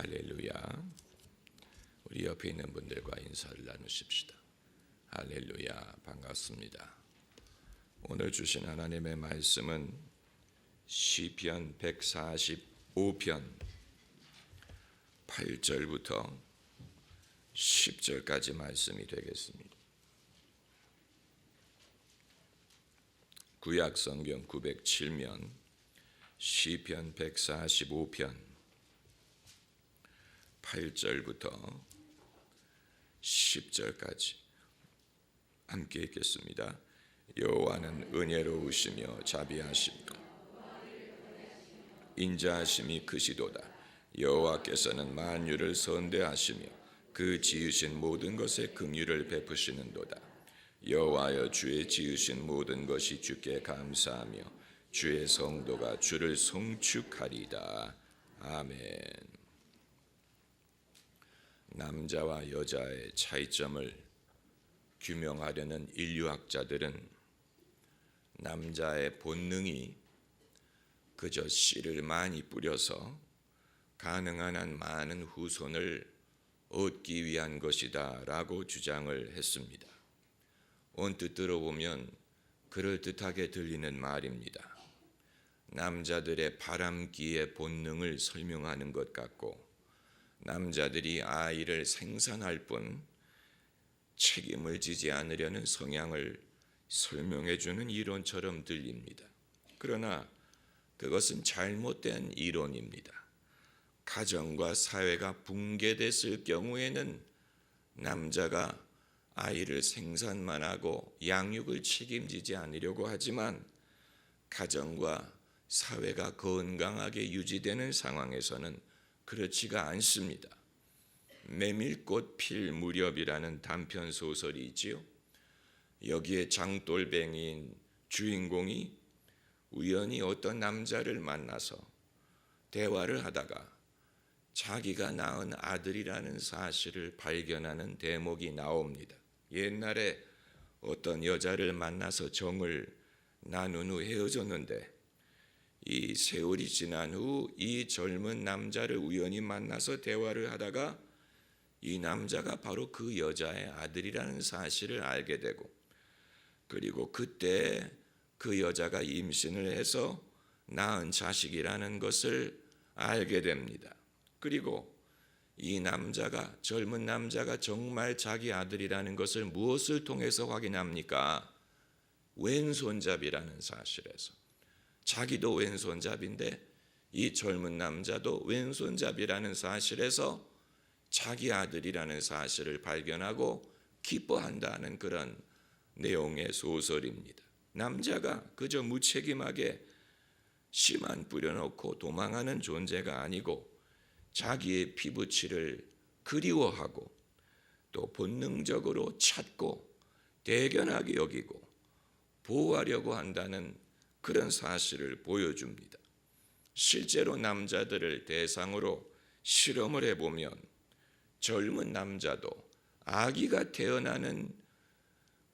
할렐루야. 우리 옆에 있는 분들과 인사를 나누십시다. 할렐루야. 반갑습니다. 오늘 주신 하나님의 말씀은 시편 145편 8절부터 10절까지 말씀이 되겠습니다. 구약 성경 907면 시편 145편 8절부터 10절까지 함께 읽겠습니다. 여호와는 은혜로우시며 자비하시며 인자하심이 크시도다. 여호와께서는 만유를 선대하시며 그 지으신 모든 것에 긍휼을 베푸시는도다. 여호와여, 주의 지으신 모든 것이 주께 감사하며 주의 성도가 주를 송축하리이다. 아멘. 남자와 여자의 차이점을 규명하려는 인류학자들은 남자의 본능이 그저 씨를 많이 뿌려서 가능한 한 많은 후손을 얻기 위한 것이다 라고 주장을 했습니다. 언뜻 들어보면 그럴듯하게 들리는 말입니다. 남자들의 바람기의 본능을 설명하는 것 같고, 남자들이 아이를 생산할 뿐 책임을 지지 않으려는 성향을 설명해 주는 이론처럼 들립니다. 그러나 그것은 잘못된 이론입니다. 가정과 사회가 붕괴됐을 경우에는 남자가 아이를 생산만 하고 양육을 책임지지 않으려고 하지만, 가정과 사회가 건강하게 유지되는 상황에서는 그렇지가 않습니다. 메밀꽃 필 무렵이라는 단편 소설이 있지요. 여기에 장돌뱅이인 주인공이 우연히 어떤 남자를 만나서 대화를 하다가 자기가 낳은 아들이라는 사실을 발견하는 대목이 나옵니다. 옛날에 어떤 여자를 만나서 정을 나눈 후 헤어졌는데, 이 세월이 지난 후 이 젊은 남자를 우연히 만나서 대화를 하다가 이 남자가 바로 그 여자의 아들이라는 사실을 알게 되고, 그리고 그때 그 여자가 임신을 해서 낳은 자식이라는 것을 알게 됩니다. 그리고 이 남자가, 젊은 남자가 정말 자기 아들이라는 것을 무엇을 통해서 확인합니까? 왼손잡이라는 사실에서. 자기도 왼손잡인데 이 젊은 남자도 왼손잡이라는 사실에서 자기 아들이라는 사실을 발견하고 기뻐한다는 그런 내용의 소설입니다. 남자가 그저 무책임하게 씨만 뿌려놓고 도망하는 존재가 아니고, 자기의 피부치를 그리워하고 또 본능적으로 찾고 대견하게 여기고 보호하려고 한다는 그런 사실을 보여줍니다. 실제로 남자들을 대상으로 실험을 해보면 젊은 남자도 아기가 태어나는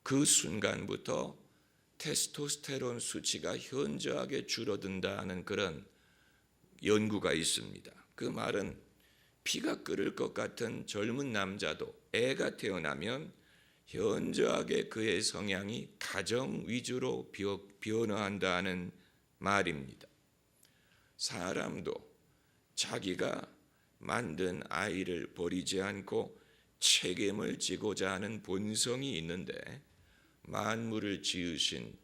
그 순간부터 테스토스테론 수치가 현저하게 줄어든다는 그런 연구가 있습니다. 그 말은 피가 끓을 것 같은 젊은 남자도 애가 태어나면 현저하게 그의 성향이 가정 위주로 변화한다는 말입니다. 사람도 자기가 만든 아이를 버리지 않고 책임을 지고자 하는 본성이 있는데, 만물을 지으신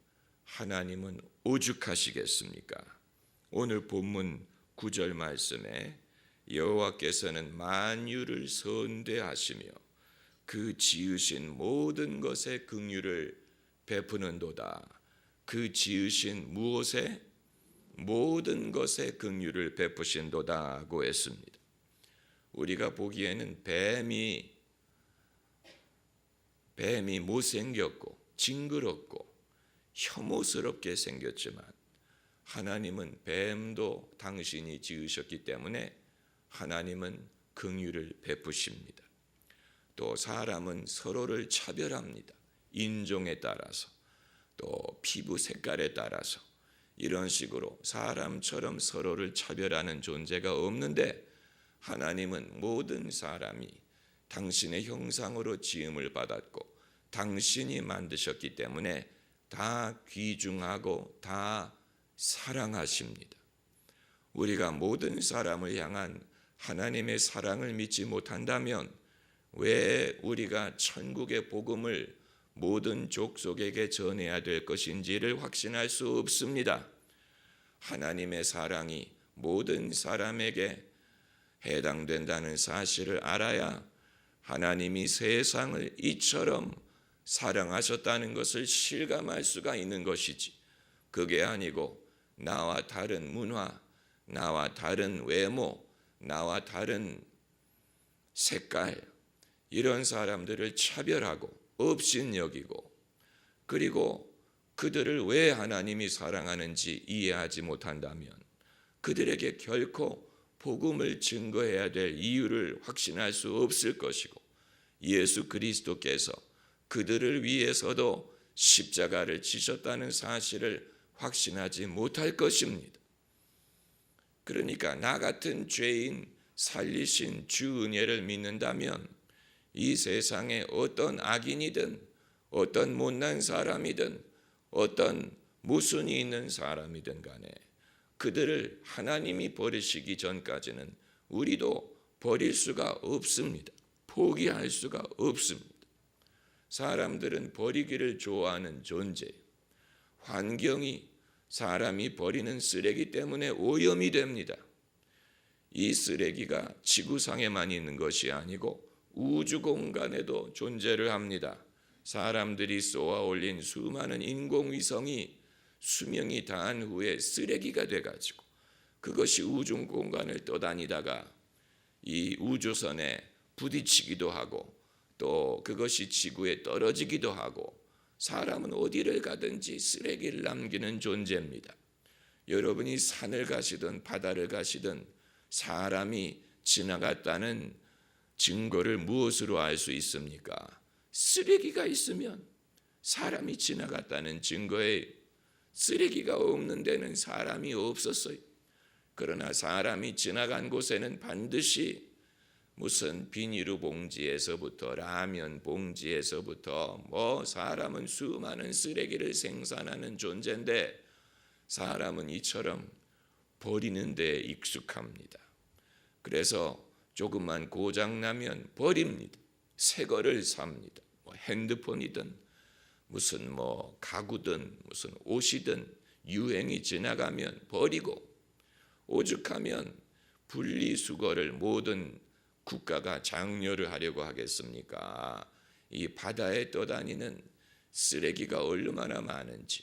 하나님은 오죽하시겠습니까? 오늘 본문 9절 말씀에 여호와께서는 만유를 선대하시며 그 지으신 모든 것에 긍휼을 베푸는도다. 그 지으신 무엇에? 모든 것에 긍휼을 베푸신도다고 했습니다. 우리가 보기에는 뱀이 못생겼고 징그럽고 혐오스럽게 생겼지만, 하나님은 뱀도 당신이 지으셨기 때문에 하나님은 긍휼을 베푸십니다. 또 사람은 서로를 차별합니다. 인종에 따라서, 또 피부 색깔에 따라서 이런 식으로 사람처럼 서로를 차별하는 존재가 없는데, 하나님은 모든 사람이 당신의 형상으로 지음을 받았고 당신이 만드셨기 때문에 다 귀중하고 다 사랑하십니다. 우리가 모든 사람을 향한 하나님의 사랑을 믿지 못한다면 왜 우리가 천국의 복음을 모든 족속에게 전해야 될 것인지를 확신할 수 없습니다. 하나님의 사랑이 모든 사람에게 해당된다는 사실을 알아야 하나님이 세상을 이처럼 사랑하셨다는 것을 실감할 수가 있는 것이지, 그게 아니고 나와 다른 문화, 나와 다른 외모, 나와 다른 색깔, 이런 사람들을 차별하고 업신여기고, 그리고 그들을 왜 하나님이 사랑하는지 이해하지 못한다면 그들에게 결코 복음을 증거해야 될 이유를 확신할 수 없을 것이고, 예수 그리스도께서 그들을 위해서도 십자가를 지셨다는 사실을 확신하지 못할 것입니다. 그러니까 나 같은 죄인 살리신 주 은혜를 믿는다면 이 세상에 어떤 악인이든 어떤 못난 사람이든 어떤 모순이 있는 사람이든 간에 그들을 하나님이 버리시기 전까지는 우리도 버릴 수가 없습니다. 포기할 수가 없습니다. 사람들은 버리기를 좋아하는 존재, 환경이 사람이 버리는 쓰레기 때문에 오염이 됩니다. 이 쓰레기가 지구상에만 있는 것이 아니고 우주 공간에도 존재를 합니다. 사람들이 쏘아 올린 수많은 인공위성이 수명이 다한 후에 쓰레기가 돼가지고 그것이 우주 공간을 떠다니다가 이 우주선에 부딪히기도 하고 또 그것이 지구에 떨어지기도 하고, 사람은 어디를 가든지 쓰레기를 남기는 존재입니다. 여러분이 산을 가시든 바다를 가시든 사람이 지나갔다는 증거를 무엇으로 알 수 있습니까? 쓰레기가 있으면 사람이 지나갔다는 증거에 쓰레기가 없는 데는 사람이 없었어요. 그러나 사람이 지나간 곳에는 반드시 무슨 비닐루 봉지에서부터 라면 봉지에서부터 사람은 수많은 쓰레기를 생산하는 존재인데 사람은 이처럼 버리는 데 익숙합니다. 그래서 조금만 고장나면 버립니다. 새 거를 삽니다. 핸드폰이든 무슨 가구든 무슨 옷이든 유행이 지나가면 버리고, 오죽하면 분리수거를 모든 국가가 장려를 하려고 하겠습니까? 이 바다에 떠다니는 쓰레기가 얼마나 많은지,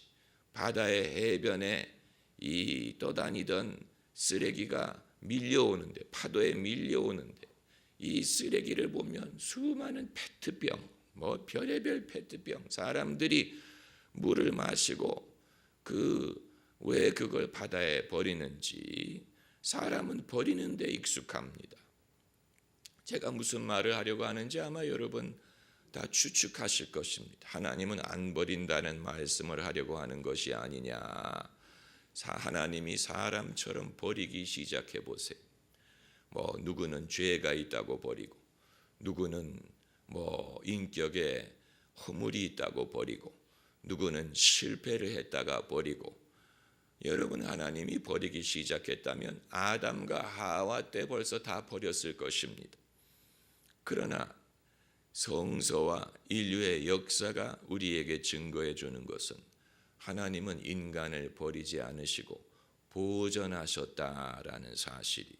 바다의 해변에 이 떠다니던 쓰레기가 밀려오는데, 파도에 밀려오는데 이 쓰레기를 보면 수많은 페트병, 별의별 페트병, 사람들이 물을 마시고 왜 그걸 바다에 버리는지 사람은 버리는 데 익숙합니다. 제가 무슨 말을 하려고 하는지 아마 여러분 다 추측하실 것입니다. 하나님은 안 버린다는 말씀을 하려고 하는 것이 아니냐. 하나님이 사람처럼 버리기 시작해 보세요. 누구는 죄가 있다고 버리고, 누구는 인격에 허물이 있다고 버리고, 누구는 실패를 했다가 버리고. 여러분, 하나님이 버리기 시작했다면 아담과 하와 때 벌써 다 버렸을 것입니다. 그러나 성서와 인류의 역사가 우리에게 증거해 주는 것은 하나님은 인간을 버리지 않으시고 보존하셨다라는 사실이,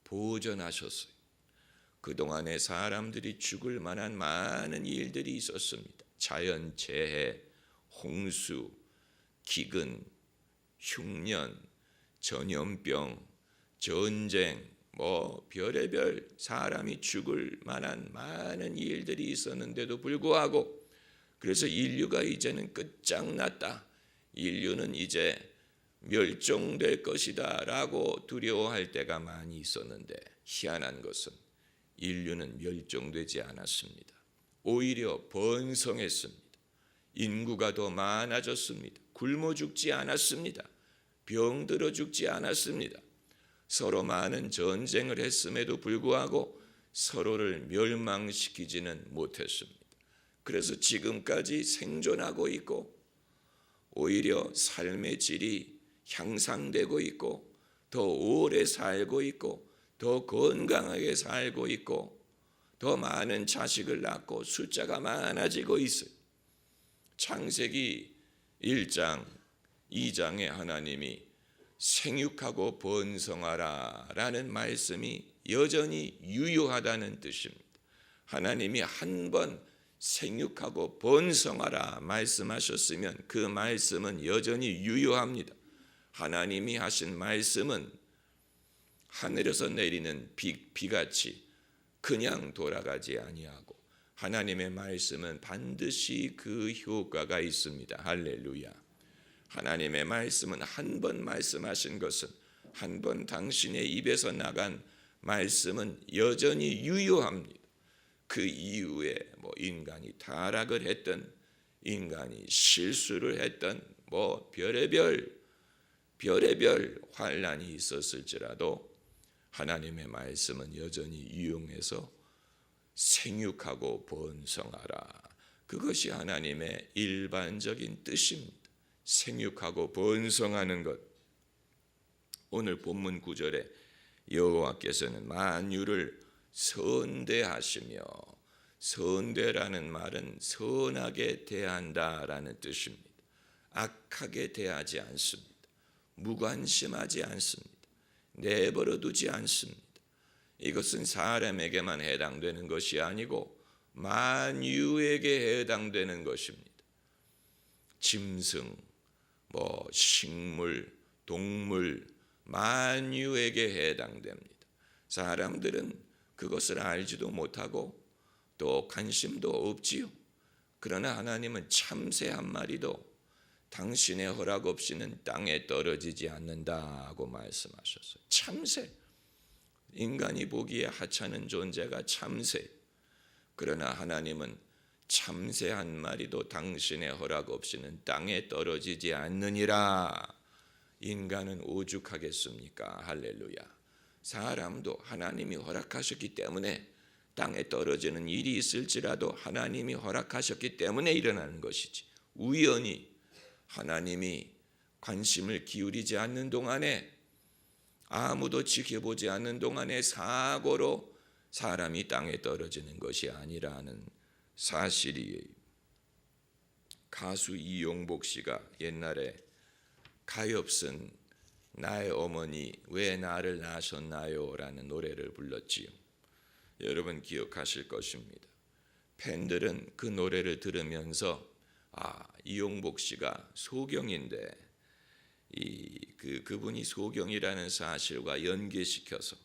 보존하셨어요. 그동안에 사람들이 죽을 만한 많은 일들이 있었습니다. 자연재해, 홍수, 기근, 흉년, 전염병, 전쟁, 별의별 사람이 죽을 만한 많은 일들이 있었는데도 불구하고, 그래서 인류가 이제는 끝장났다, 인류는 이제 멸종될 것이다 라고 두려워할 때가 많이 있었는데, 희한한 것은 인류는 멸종되지 않았습니다. 오히려 번성했습니다. 인구가 더 많아졌습니다. 굶어 죽지 않았습니다. 병들어 죽지 않았습니다. 서로 많은 전쟁을 했음에도 불구하고 서로를 멸망시키지는 못했습니다. 그래서 지금까지 생존하고 있고 오히려 삶의 질이 향상되고 있고 더 오래 살고 있고 더 건강하게 살고 있고 더 많은 자식을 낳고 숫자가 많아지고 있어요. 창세기 1장, 2장에 하나님이 생육하고 번성하라 라는 말씀이 여전히 유효하다는 뜻입니다. 하나님이 한 번 생육하고 번성하라 말씀하셨으면 그 말씀은 여전히 유효합니다. 하나님이 하신 말씀은 하늘에서 내리는 비같이 그냥 돌아가지 아니하고 하나님의 말씀은 반드시 그 효과가 있습니다. 할렐루야. 하나님의 말씀은 한 번 말씀하신 것은 한 번 당신의 입에서 나간 말씀은 여전히 유효합니다. 그 이후에 인간이 타락을 했던 인간이 실수를 했던 별의별 환난이 있었을지라도 하나님의 말씀은 여전히 유용해서 생육하고 번성하라. 그것이 하나님의 일반적인 뜻입니다. 생육하고 번성하는 것. 오늘 본문 9절에 여호와께서는 만유를 선대하시며, 선대라는 말은 선하게 대한다라는 뜻입니다. 악하게 대하지 않습니다. 무관심하지 않습니다. 내버려두지 않습니다. 이것은 사람에게만 해당되는 것이 아니고 만유에게 해당되는 것입니다. 짐승, 식물, 동물, 만유에게 해당됩니다. 사람들은 그것을 알지도 못하고 또 관심도 없지요. 그러나 하나님은 참새 한 마리도 당신의 허락 없이는 땅에 떨어지지 않는다고 말씀하셨어요. 참새, 인간이 보기에 하찮은 존재가 참새. 그러나 하나님은 참새 한 마리도 당신의 허락 없이는 땅에 떨어지지 않느니라. 인간은 오죽하겠습니까? 할렐루야. 사람도 하나님이 허락하셨기 때문에 땅에 떨어지는 일이 있을지라도 하나님이 허락하셨기 때문에 일어나는 것이지, 우연히 하나님이 관심을 기울이지 않는 동안에, 아무도 지켜보지 않는 동안에 사고로 사람이 땅에 떨어지는 것이 아니라는 사실이에요. 가수 이용복 씨가 옛날에 가엾은 나의 어머니 왜 나를 낳으셨나요? 라는 노래를 불렀지요. 여러분 기억하실 것입니다. 팬들은 그 노래를 들으면서 이용복 씨가 소경인데 그분이 소경이라는 사실과 연계시켜서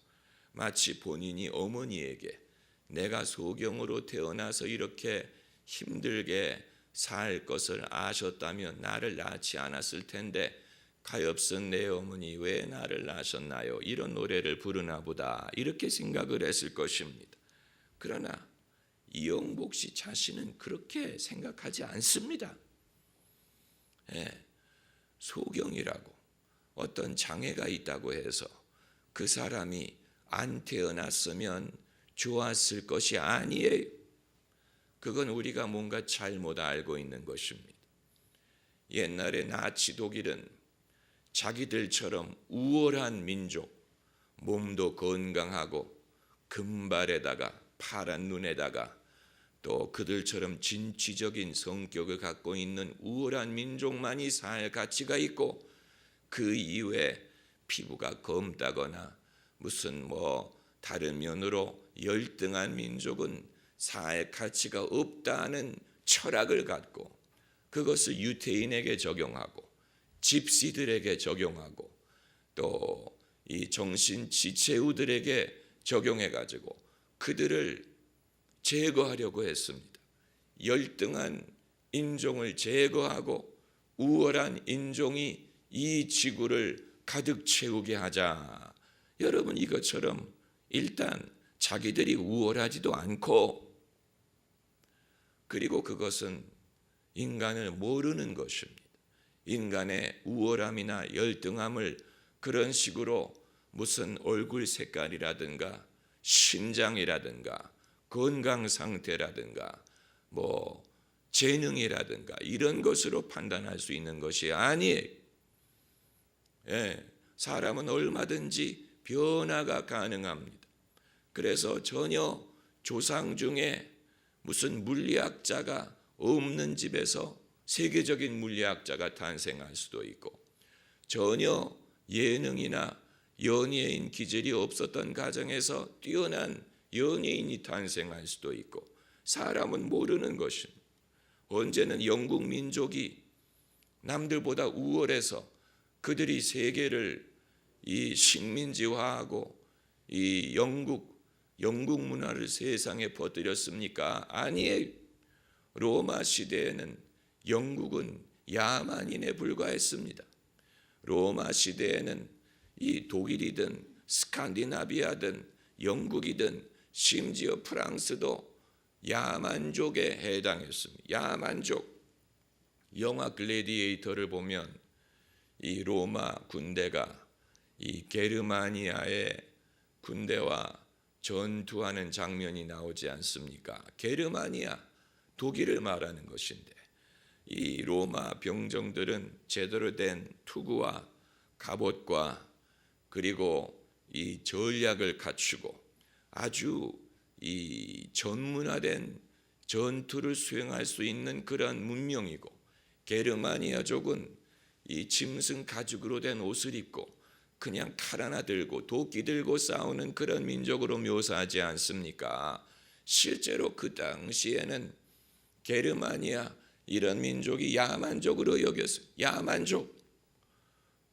마치 본인이 어머니에게 내가 소경으로 태어나서 이렇게 힘들게 살 것을 아셨다면 나를 낳지 않았을 텐데 가엾은 내 어머니 왜 나를 낳으셨나요? 이런 노래를 부르나 보다 이렇게 생각을 했을 것입니다. 그러나 이용복 씨 자신은 그렇게 생각하지 않습니다. 소경이라고 어떤 장애가 있다고 해서 그 사람이 안 태어났으면 좋았을 것이 아니에요. 그건 우리가 뭔가 잘못 알고 있는 것입니다. 옛날에 나치 독일은 자기들처럼 우월한 민족, 몸도 건강하고 금발에다가 파란 눈에다가 또 그들처럼 진취적인 성격을 갖고 있는 우월한 민족만이 살 가치가 있고, 그 이외에 피부가 검다거나 무슨 다른 면으로 열등한 민족은 살 가치가 없다는 철학을 갖고 그것을 유태인에게 적용하고 집시들에게 적용하고 또 이 정신지체우들에게 적용해가지고 그들을 제거하려고 했습니다. 열등한 인종을 제거하고 우월한 인종이 이 지구를 가득 채우게 하자. 여러분 이것처럼 일단 자기들이 우월하지도 않고, 그리고 그것은 인간을 모르는 것입니다. 인간의 우월함이나 열등함을 그런 식으로 무슨 얼굴 색깔이라든가 신장이라든가 건강 상태라든가 뭐 재능이라든가 이런 것으로 판단할 수 있는 것이 아니에요. 사람은 얼마든지 변화가 가능합니다. 그래서 전혀 조상 중에 무슨 물리학자가 없는 집에서 세계적인 물리학자가 탄생할 수도 있고, 전혀 예능이나 연예인 기질이 없었던 가정에서 뛰어난 연예인이 탄생할 수도 있고, 사람은 모르는 것입니다. 언제는 영국 민족이 남들보다 우월해서 그들이 세계를 이 식민지화하고 이 영국 문화를 세상에 퍼뜨렸습니까? 아니에요. 로마 시대에는 영국은 야만인에 불과했습니다. 로마 시대에는 이 독일이든 스칸디나비아든 영국이든 심지어 프랑스도 야만족에 해당했습니다. 야만족. 영화 글래디에이터를 보면 이 로마 군대가 이 게르마니아의 군대와 전투하는 장면이 나오지 않습니까? 게르마니아, 독일을 말하는 것인데, 이 로마 병정들은 제대로 된 투구와 갑옷과 그리고 이 전략을 갖추고 아주 이 전문화된 전투를 수행할 수 있는 그런 문명이고, 게르마니아족은 이 짐승 가죽으로 된 옷을 입고 그냥 칼 하나 들고 도끼 들고 싸우는 그런 민족으로 묘사하지 않습니까? 실제로 그 당시에는 게르마니아 이런 민족이 야만족으로 여겼어요. 야만족.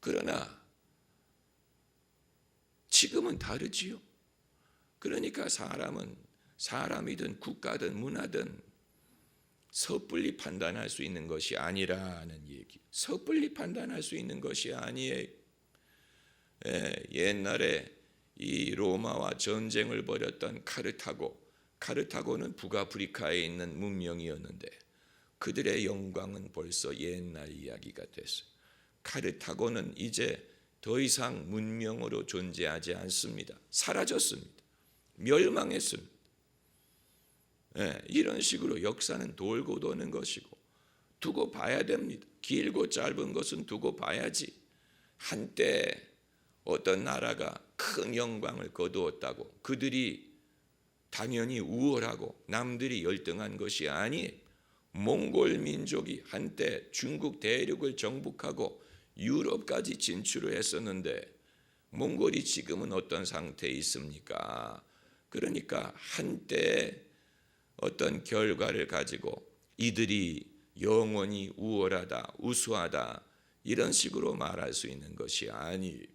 그러나 지금은 다르지요. 그러니까 사람이든 국가든 문화든 섣불리 판단할 수 있는 것이 아니라는 얘기. 섣불리 판단할 수 있는 것이 아니에요. 옛날에 이 로마와 전쟁을 벌였던 카르타고는 북아프리카에 있는 문명이었는데 그들의 영광은 벌써 옛날 이야기가 됐어요. 카르타고는 이제 더 이상 문명으로 존재하지 않습니다. 사라졌습니다. 멸망했습니다. 이런 식으로 역사는 돌고 도는 것이고 두고 봐야 됩니다. 길고 짧은 것은 두고 봐야지. 한때 어떤 나라가 큰 영광을 거두었다고 그들이 당연히 우월하고 남들이 열등한 것이 아니에요. 몽골 민족이 한때 중국 대륙을 정복하고 유럽까지 진출을 했었는데 몽골이 지금은 어떤 상태에 있습니까? 그러니까 한때 어떤 결과를 가지고 이들이 영원히 우월하다, 우수하다 이런 식으로 말할 수 있는 것이 아니에요.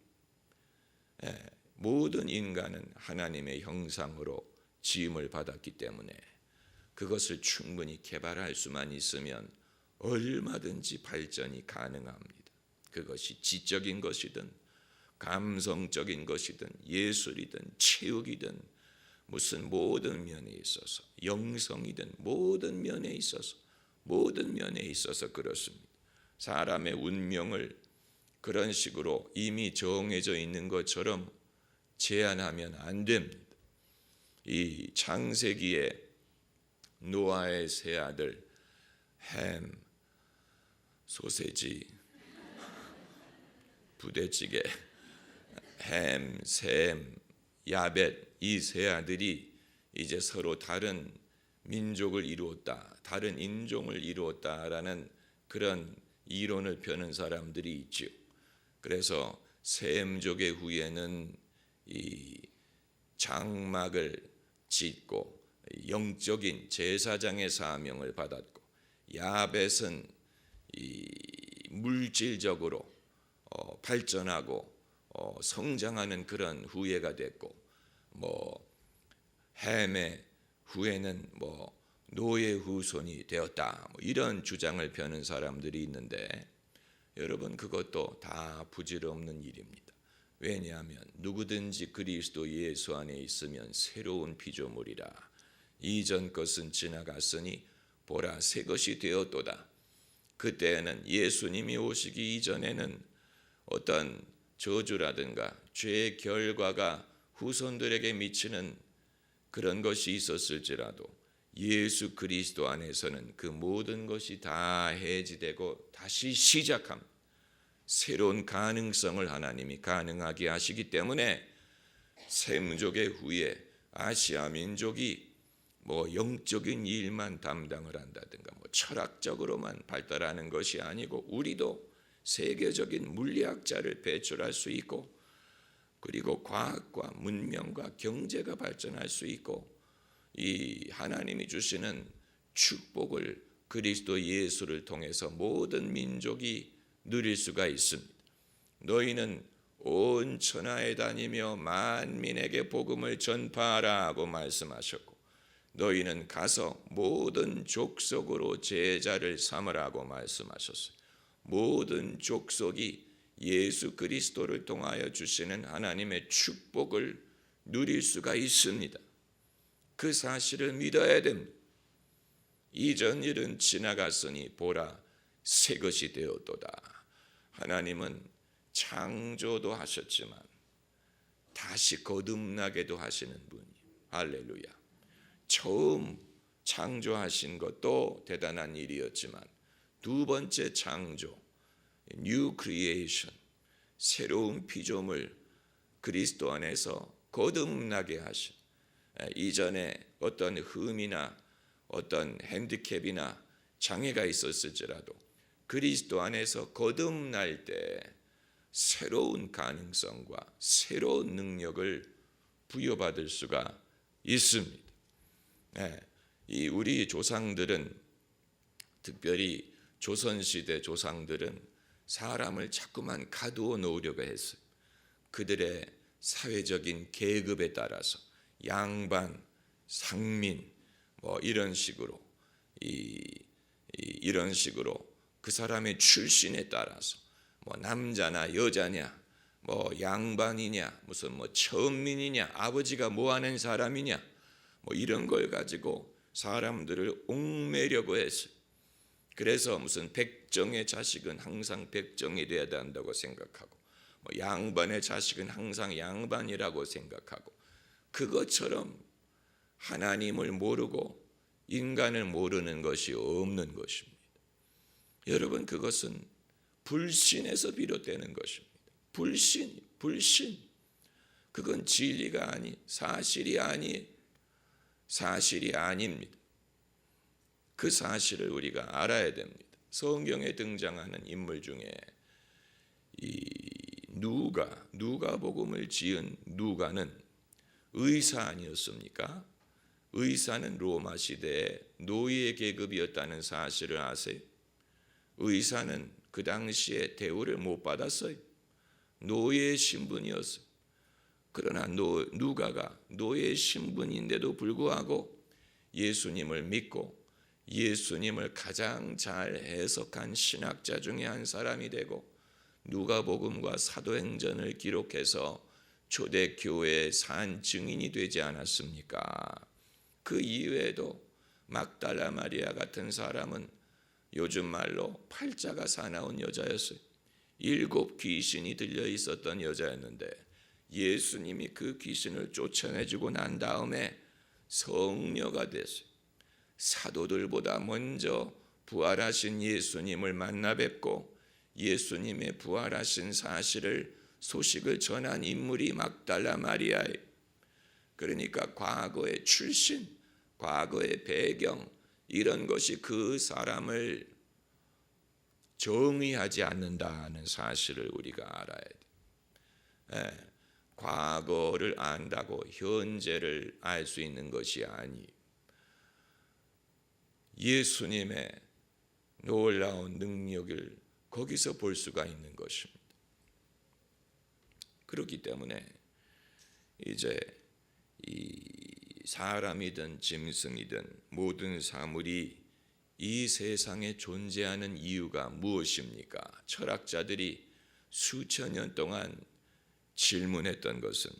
모든 인간은 하나님의 형상으로 지음을 받았기 때문에 그것을 충분히 개발할 수만 있으면 얼마든지 발전이 가능합니다. 그것이 지적인 것이든 감성적인 것이든 예술이든 체육이든 무슨 모든 면에 있어서 영성이든 모든 면에 있어서 그렇습니다. 사람의 운명을 그런 식으로 이미 정해져 있는 것처럼 제한하면 안 됩니다. 이 창세기에 노아의 세 아들 햄, 소세지, 부대찌개, 햄, 셈, 야벳 이 세 아들이 이제 서로 다른 민족을 이루었다, 다른 인종을 이루었다라는 그런 이론을 펴는 사람들이 있죠. 그래서 셈족의 후예는 이 장막을 짓고 영적인 제사장의 사명을 받았고, 야벳은 이 물질적으로 발전하고 성장하는 그런 후예가 됐고, 햄의 후예는 노예 후손이 되었다, 이런 주장을 펴는 사람들이 있는데, 여러분 그것도 다 부질없는 일입니다. 왜냐하면 누구든지 그리스도 예수 안에 있으면 새로운 피조물이라. 이전 것은 지나갔으니 보라 새 것이 되었도다. 그때에는 예수님이 오시기 이전에는 어떤 저주라든가 죄의 결과가 후손들에게 미치는 그런 것이 있었을지라도 예수 그리스도 안에서는 그 모든 것이 다 해지되고 다시 시작합니다. 새로운 가능성을 하나님이 가능하게 하시기 때문에 셈족의 후에 아시아 민족이 영적인 일만 담당을 한다든가 철학적으로만 발달하는 것이 아니고 우리도 세계적인 물리학자를 배출할 수 있고 그리고 과학과 문명과 경제가 발전할 수 있고 이 하나님이 주시는 축복을 그리스도 예수를 통해서 모든 민족이 누릴 수가 있습니다. 너희는 온 천하에 다니며 만민에게 복음을 전파하라고 말씀하셨고 너희는 가서 모든 족속으로 제자를 삼으라고 말씀하셨어요. 모든 족속이 예수 그리스도를 통하여 주시는 하나님의 축복을 누릴 수가 있습니다. 그 사실을 믿어야 됩니다. 이전 일은 지나갔으니 보라 새 것이 되었도다. 하나님은 창조도 하셨지만 다시 거듭나게도 하시는 분이에요. 할렐루야. 처음 창조하신 것도 대단한 일이었지만 두 번째 창조, New Creation, 새로운 피조물 그리스도 안에서 거듭나게 하신 이전에 어떤 흠이나 어떤 핸디캡이나 장애가 있었을지라도 그리스도 안에서 거듭날 때 새로운 가능성과 새로운 능력을 부여받을 수가 있습니다. 이 우리 조상들은 특별히 조선시대 조상들은 사람을 자꾸만 가두어 놓으려고 했어요. 그들의 사회적인 계급에 따라서 양반, 상민 이런 식으로 이런 식으로 그 사람의 출신에 따라서 남자나 여자냐, 양반이냐, 무슨 천민이냐, 아버지가 하는 사람이냐, 이런 걸 가지고 사람들을 옥매려고 했어요. 그래서 무슨 백정의 자식은 항상 백정이 돼야 한다고 생각하고, 양반의 자식은 항상 양반이라고 생각하고, 그것처럼 하나님을 모르고 인간을 모르는 것이 없는 것입니다. 여러분, 그것은 불신에서 비롯되는 것입니다. 불신. 그건 진리가 사실이 아닙니다. 그 사실을 우리가 알아야 됩니다. 성경에 등장하는 인물 중에 이 누가복음을 지은 누가는 의사 아니었습니까? 의사는 로마 시대에 노예 계급이었다는 사실을 아세요? 의사는 그 당시에 대우를 못 받았어요. 노예 신분이었어요. 그러나 누가가 노예 신분인데도 불구하고 예수님을 믿고 예수님을 가장 잘 해석한 신학자 중에 한 사람이 되고 누가복음과 사도행전을 기록해서 초대교회의 산 증인이 되지 않았습니까? 그 이외에도 막달라 마리아 같은 사람은 요즘 말로 팔자가 사나운 여자였어요. 7 귀신이 들려 있었던 여자였는데 예수님이 그 귀신을 쫓아내주고 난 다음에 성녀가 됐어요. 사도들보다 먼저 부활하신 예수님을 만나 뵙고 예수님의 부활하신 소식을 전한 인물이 막달라 마리아예요. 그러니까 과거의 출신, 과거의 배경 이런 것이 그 사람을 정의하지 않는다는 사실을 우리가 알아야 돼요. 과거를 안다고 현재를 알 수 있는 것이 아니에요. 예수님의 놀라운 능력을 거기서 볼 수가 있는 것입니다. 그렇기 때문에 이제 이 사람이든 짐승이든 모든 사물이 이 세상에 존재하는 이유가 무엇입니까? 철학자들이 수천 년 동안 질문했던 것은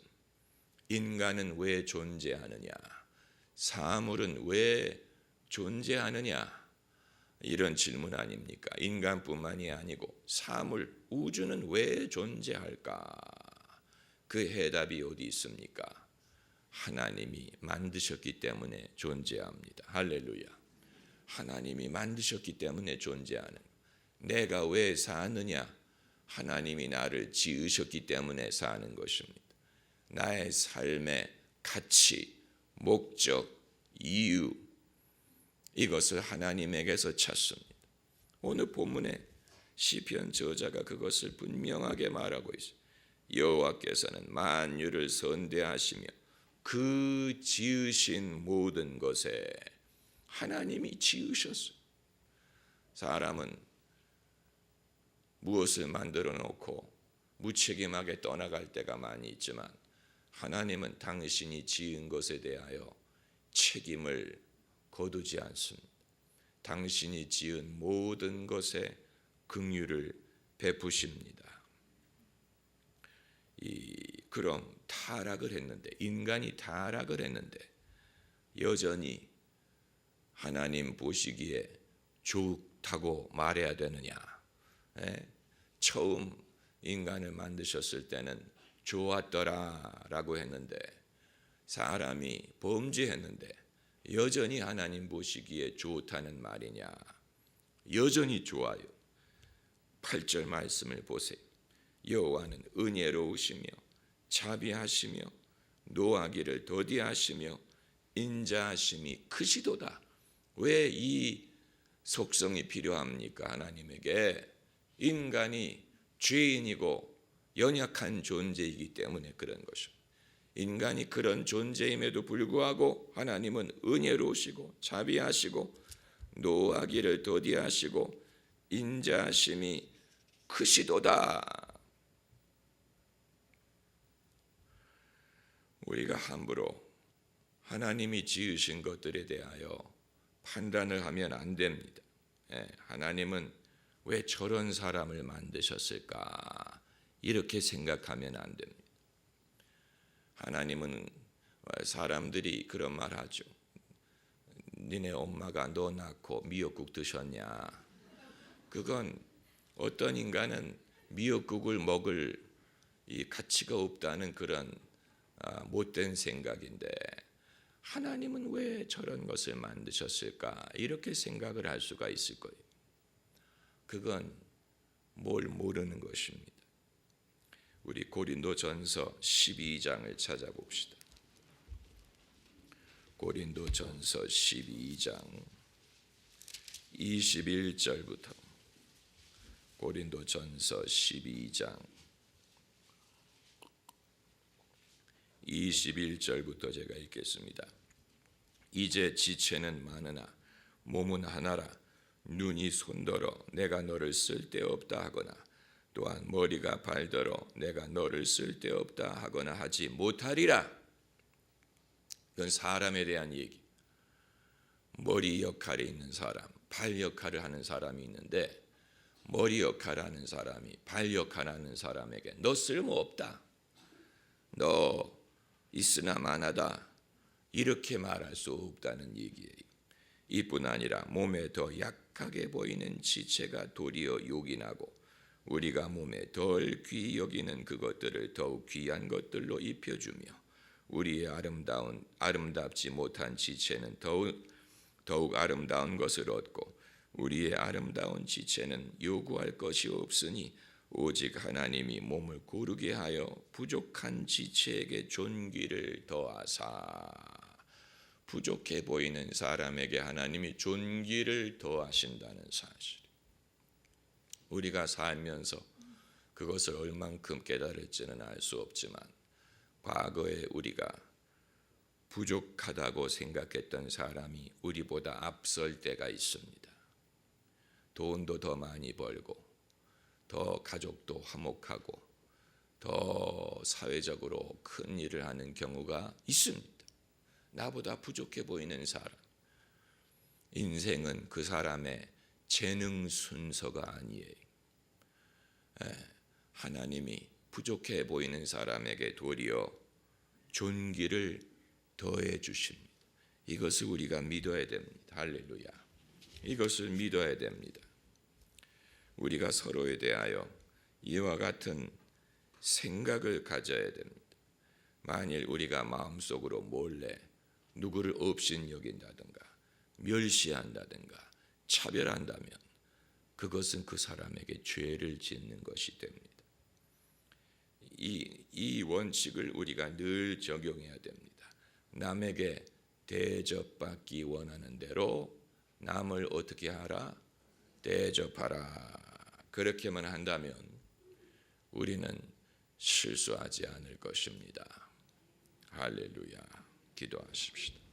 인간은 왜 존재하느냐? 사물은 왜 존재하느냐? 이런 질문 아닙니까? 인간뿐만이 아니고 사물, 우주는 왜 존재할까? 그 해답이 어디 있습니까? 하나님이 만드셨기 때문에 존재합니다. 할렐루야. 하나님이 만드셨기 때문에 존재하는. 내가 왜 사느냐? 하나님이 나를 지으셨기 때문에 사는 것입니다. 나의 삶의 가치, 목적, 이유, 이것을 하나님에게서 찾습니다. 오늘 본문에 시편 저자가 그것을 분명하게 말하고 있어요. 여호와께서는 만유를 선대하시며 그 지으신 모든 것에, 하나님이 지으셨어요. 사람은 무엇을 만들어 놓고 무책임하게 떠나갈 때가 많이 있지만, 하나님은 당신이 지은 것에 대하여 책임을 거두지 않습니다. 당신이 지은 모든 것에 긍휼을 베푸십니다. 그럼 타락을 했는데, 인간이 타락을 했는데 여전히 하나님 보시기에 좋다고 말해야 되느냐? 처음 인간을 만드셨을 때는 좋았더라라고 했는데, 사람이 범죄했는데 여전히 하나님 보시기에 좋다는 말이냐? 여전히 좋아요. 8절 말씀을 보세요. 여호와는 은혜로우시며 자비하시며 노하기를 더디하시며 인자하심이 크시도다. 왜 이 속성이 필요합니까? 하나님에게 인간이 죄인이고 연약한 존재이기 때문에 그런 것입니다. 인간이 그런 존재임에도 불구하고 하나님은 은혜로우시고 자비하시고 노하기를 더디하시고 인자하심이 크시도다. 우리가 함부로 하나님이 지으신 것들에 대하여 판단을 하면 안 됩니다. 하나님은 왜 저런 사람을 만드셨을까? 이렇게 생각하면 안 됩니다. 하나님은, 사람들이 그런 말 하죠. 니네 엄마가 너 낳고 미역국 드셨냐? 그건 어떤 인간은 미역국을 먹을 이 가치가 없다는 그런 못된 생각인데, 하나님은 왜 저런 것을 만드셨을까? 이렇게 생각을 할 수가 있을 거예요. 그건 뭘 모르는 것입니다. 우리 고린도전서 12장을 찾아봅시다. 고린도전서 12장 21절부터 고린도전서 12장 21절부터 제가 읽겠습니다. 이제 지체는 많으나 몸은 하나라. 눈이 손더러 내가 너를 쓸데없다 하거나 또한 머리가 발더러 내가 너를 쓸데없다 하거나 하지 못하리라. 이건 사람에 대한 얘기. 머리 역할이 있는 사람, 발 역할을 하는 사람이 있는데, 머리 역할을 하는 사람이 발 역할을 하는 사람에게 너 쓸모없다, 너 있으나 마나다, 이렇게 말할 수 없다는 얘기예요. 이뿐 아니라 몸에 더 약하게 보이는 지체가 도리어 요긴하고 우리가 몸에 덜 귀히 여기는 그것들을 더욱 귀한 것들로 입혀주며 우리의 아름답지 못한 지체는 더욱 아름다운 것을 얻고 우리의 아름다운 지체는 요구할 것이 없으니 오직 하나님이 몸을 고르게 하여 부족한 지체에게 존귀를 더하사. 부족해 보이는 사람에게 하나님이 존귀를 더하신다는 사실. 우리가 살면서 그것을 얼만큼 깨달을지는 알 수 없지만, 과거에 우리가 부족하다고 생각했던 사람이 우리보다 앞설 때가 있습니다. 돈도 더 많이 벌고 더 가족도 화목하고 더 사회적으로 큰 일을 하는 경우가 있습니다. 나보다 부족해 보이는 사람. 인생은 그 사람의 재능 순서가 아니에요. 하나님이 부족해 보이는 사람에게 도리어 존귀를 더해 주십니다. 이것을 우리가 믿어야 됩니다. 할렐루야. 이것을 믿어야 됩니다. 우리가 서로에 대하여 이와 같은 생각을 가져야 됩니다. 만일 우리가 마음속으로 몰래 누구를 업신여긴다든가 멸시한다든가 차별한다면 그것은 그 사람에게 죄를 짓는 것이 됩니다. 이 원칙을 우리가 늘 적용해야 됩니다. 남에게 대접받기 원하는 대로 남을 어떻게 하라? 대접하라. 그렇게만 한다면 우리는 실수하지 않을 것입니다. 할렐루야. 기도하십시다.